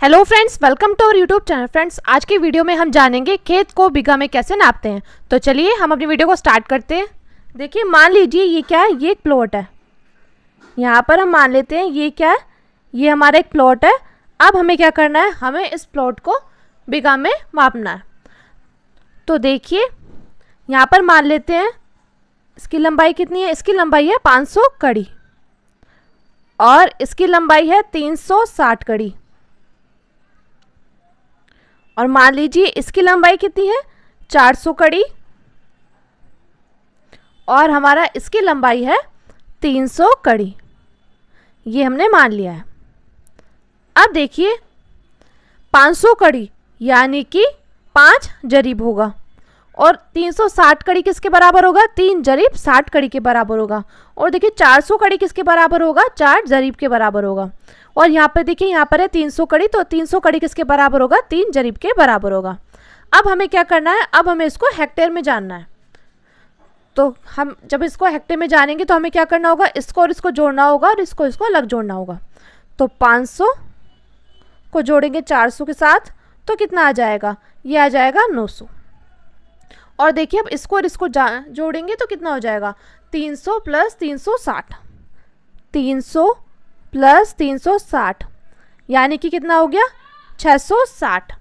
Hello friends, welcome to our YouTube channel. Friends, आज की video में हम जानेंगे खेत को बीघा में कैसे नापते हैं। तो चलिए हम अपनी वीडियो को स्टार्ट करते हैं। देखिए, मान लीजिए ये क्या है, ये एक प्लॉट है। यहाँ पर हम मान लेते हैं ये क्या है, ये हमारा एक प्लॉट है। अब हमें क्या करना है, हमें इस प्लॉट को बीघा में मापना है। तो देखिए यहाँ पर मान लेते हैं इसकी लंबाई कितनी है। इसकी लंबाई है 500 कड़ी और इसकी लंबाई है 360 कड़ी। और मान लीजिए इसकी लंबाई कितनी है, 400 कड़ी और हमारा इसकी लंबाई है 300 कड़ी। ये हमने मान लिया है। अब देखिए 500 कड़ी यानी कि 5 जरीब होगा और 360 कड़ी किसके बराबर होगा, 3 जरीब 60 कड़ी के बराबर होगा। और देखिए 400 कड़ी किसके बराबर होगा, 4 जरीब के बराबर होगा। और यहाँ पर देखिए यहाँ पर है 300 कड़ी, तो 300 कड़ी किसके बराबर होगा, 3 जरीब के बराबर होगा। अब हमें क्या करना है, अब हमें इसको हेक्टेयर में जानना है। तो हम जब इसको हेक्टेयर में जानेंगे तो हमें क्या करना होगा, इसको और इसको जोड़ना होगा और इसको अलग जोड़ना होगा। तो 500 को जोड़ेंगे 400 के साथ तो कितना आ जाएगा, ये आ जाएगा 900। और देखिए अब इसको और इसको जोड़ेंगे तो कितना हो जाएगा, 300 प्लस 360, 300 प्लस 360 यानी कि कितना हो गया, 660।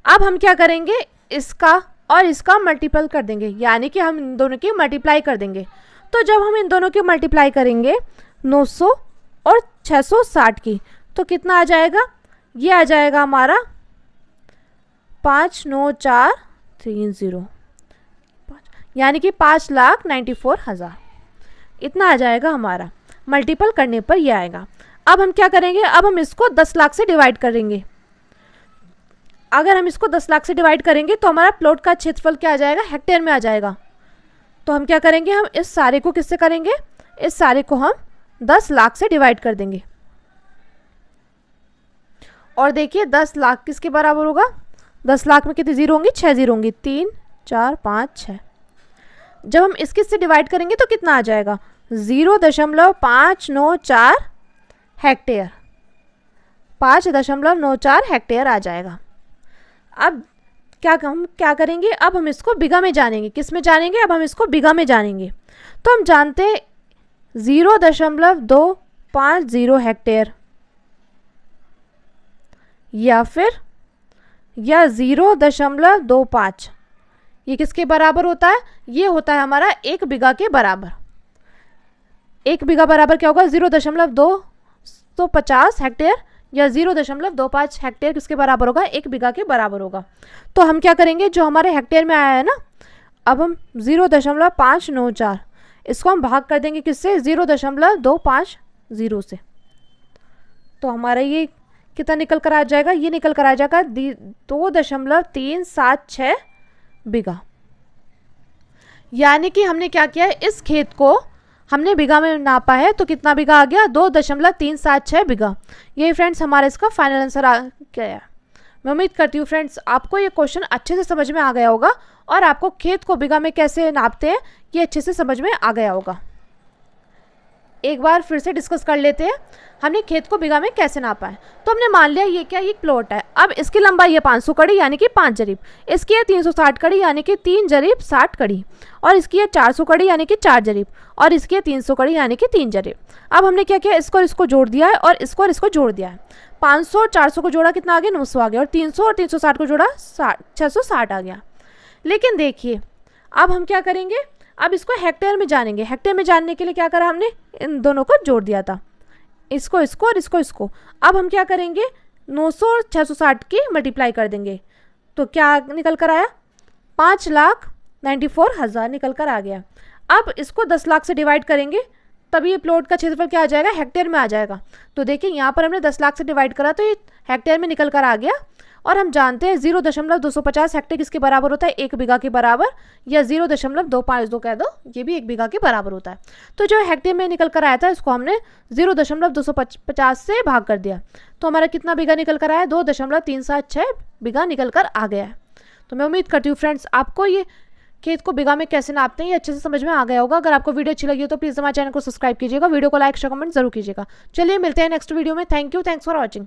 अब हम क्या करेंगे, इसका और इसका मल्टीपल कर देंगे, यानी कि हम इन दोनों की मल्टीप्लाई कर देंगे। तो जब हम इन दोनों की मल्टीप्लाई करेंगे 900 और 660 की, तो कितना आ जाएगा, ये आ जाएगा हमारा 59430, यानी कि 5,94,000 इतना आ जाएगा हमारा। मल्टीपल करने पर ये आएगा। अब हम क्या करेंगे, अब हम इसको 10 लाख से डिवाइड करेंगे। अगर हम इसको 10 लाख से डिवाइड करेंगे तो हमारा प्लॉट का क्षेत्रफल क्या आ जाएगा, हेक्टेयर में आ जाएगा। तो हम क्या करेंगे, हम इस सारे को किससे करेंगे, इस सारे को हम 10 लाख से डिवाइड कर देंगे। और देखिए 10 लाख किसके बराबर होगा, 10 लाख में कितनी जीरो होंगी, 6 जीरो होंगी, 3 4 5 6। जब हम इससे डिवाइड करेंगे तो कितना आ जाएगा, 0.594 हेक्टेयर, 5.94 हेक्टेयर आ जाएगा। अब हम क्या करेंगे, अब हम इसको बीघा में जानेंगे। किस में जानेंगे, अब हम इसको बीघा में जानेंगे। तो हम जानते हैं 0.250 हेक्टेयर या 0.25, ये किसके बराबर होता है, ये होता है हमारा 1 बीघा के बराबर। 1 बीघा बराबर क्या होगा, 0.250 हेक्टेयर या 0.25 हेक्टेयर किसके बराबर होगा, 1 बीघा के बराबर होगा। तो हम क्या करेंगे, जो हमारे हेक्टेयर में आया है ना, अब हम 0.594 इसको हम भाग कर देंगे किससे, 0.250 से। तो हमारा ये कितना निकल कर आ जाएगा, ये निकल कर आ जाएगा 2.376 बीघा। यानी कि हमने क्या किया है, इस खेत को हमने बीघा में नापा है तो कितना बीघा आ गया, 2.376 बीघा। यही फ्रेंड्स हमारा इसका फाइनल आंसर आ गया। मैं उम्मीद करती हूँ फ्रेंड्स आपको ये क्वेश्चन अच्छे से समझ में आ गया होगा और आपको खेत को बीघा में कैसे नापते हैं ये अच्छे से समझ में आ गया होगा। एक बार फिर से डिस्कस कर लेते हैं, हमने खेत को बीघा में कैसे नापा है। तो हमने मान लिया ये क्या, ये प्लॉट है। अब इसकी लंबाई है 500 कड़ी यानी कि 5 जरीब, इसकी है 360 कड़ी यानी कि 3 जरीब 60 कड़ी, और इसकी है 400 कड़ी यानी कि 4 जरीब, और इसकी है 300 कड़ी यानी कि 3 जरीब। अब हमने क्या किया, इसको और इसको जोड़ दिया है और इसको और इसको जोड़ दिया है। 500 और 400 को जोड़ा कितना आ गया, 900 आ गया, और 300 और 360 को जोड़ा 660 आ गया। लेकिन देखिए अब हम क्या करेंगे, अब इसको हेक्टेयर में जानेंगे। हेक्टेयर में जानने के लिए क्या करा, हमने इन दोनों को जोड़ दिया था, इसको इसको और इसको। अब हम क्या करेंगे, 900 और 660 की मल्टीप्लाई कर देंगे तो क्या निकल कर आया, 5,94,000 निकल कर आ गया। अब इसको 10 लाख से डिवाइड करेंगे तभी ये प्लॉट का क्षेत्रफल क्या आ जाएगा, हेक्टेयर में आ जाएगा। तो देखिए यहाँ पर हमने 10 लाख से डिवाइड करा तो ये हेक्टेयर में निकल कर आ गया। और हम जानते हैं 0.250 हेक्टेयर किसके बराबर होता है, 1 बीघा के बराबर, या 0.252 कह दो, ये भी 1 बीघा के बराबर होता है। तो जो हेक्टेयर में निकल कर आया था इसको हमने 0.250 से भाग कर दिया, तो हमारा कितना बीघा निकल कर आया, 2.376 बीघा निकल कर आ गया है। तो मैं उम्मीद करती हूँ फ्रेंड्स आपको ये खेत को बीघा में कैसे नापते हैं ये अच्छे से समझ में आ गया होगा। अगर आपको वीडियो अच्छी लगी हो तो प्लीज़ हमारे चैनल को सब्सक्राइब कीजिएगा, वीडियो को लाइक शेयर कमेंट जरूर कीजिएगा। चलिए मिलते हैं नेक्स्ट वीडियो में। Thank you, thanks for watching.